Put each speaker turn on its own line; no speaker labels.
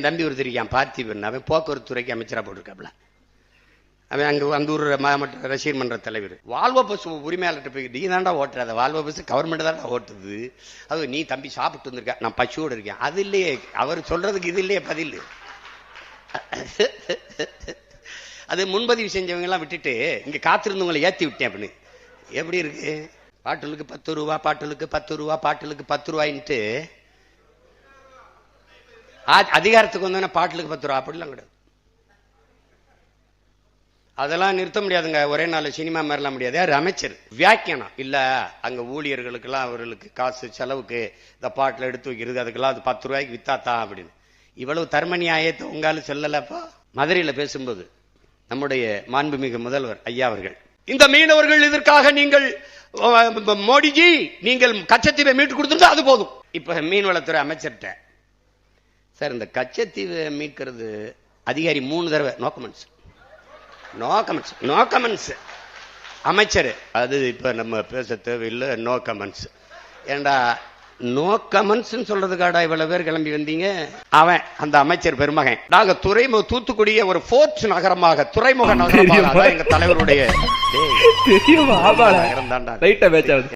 தம்பி ஒருத்தர் இருக்கான் பார்த்திபன், அவன் போக்குவரத்து துறைக்கு அமைச்சரா போட்டிருக்காப்ல. அவன் அங்க அந்த ஊர் மாவட்ட ரசிகர் மன்ற தலைவர். வால்வோ பஸ் உரிமையாளர்கிட்ட போய் நீ தாண்டா ஓட்டுற, அதை வால்வோ பஸ் கவர்மெண்ட் தாண்டா ஓட்டுது, அது நீ தம்பி சாப்பிட்டு வந்திருக்க, நான் பசுவோடு இருக்கேன். அது இல்லையே அவர் சொல்றதுக்கு, இது இல்லையே பதில். அது முன்பதிவு செஞ்சவங்க எல்லாம் விட்டுட்டு இங்க காத்திருந்தவங்களை ஏத்தி விட்டேன் அப்படின்னு. எப்படி இருக்கு? பாட்டுலுக்கு 10 ரூபா, பாட்டுலுக்கு 10 ரூபா, பாட்டுலுக்கு 10 ரூபாயின்ட்டு அதிகாரத்துக்கு வந்தோன்னா பாட்டுலுக்கு 10 ரூபா அப்படிலாம் கிடையாது. அதெல்லாம் நிறுத்த முடியாதுங்க, ஒரே நாள் சினிமா மாதிரிலாம் முடியாது. யார் அமைச்சர் வியாக்கியானம் இல்ல, அங்க ஊழியர்களுக்கெல்லாம் அவர்களுக்கு காசு செலவுக்கு இந்த பாட்டில் எடுத்து வைக்கிறது, அதுக்கெல்லாம் அது 10 ரூபாய்க்கு வித்தாத்தான் அப்படின்னு. இவ்வளவு தர்ம நியாயத்தை உங்களால சொல்லலப்பா. மதுரையில பேசும்போது நம்முடைய மாண்புமிகு முதல்வர் ஐயா அவர்கள், இந்த மீனவர்கள் இதற்காக நீங்கள் மோடிஜி நீங்கள் கச்சத்தீவை மீட்டு கொடுத்துட்டு அது போதும். இப்ப மீன்வளத்துறை அமைச்சர்கிட்ட, சார் இந்த கச்சத்தீவை மீட்கிறது அதிகாரி 3 தடவை நோ கமெண்ட்ஸ் அமைச்சர், அது இப்ப நம்ம பேச தேவையில்லை, நோ கமெண்ட்ஸ். ஏண்டா நோ கமெண்ட்ஸ் சொல்றதுக்காடா இவ்வளவு பேர் கிளம்பி வந்தீங்க? அவன் அந்த அமைச்சர் பெருமகன், நாங்க தூத்துக்குடிய ஒரு போர்ட் நகரமாக, துறைமுக நகரமாக எங்க தலைவருடைய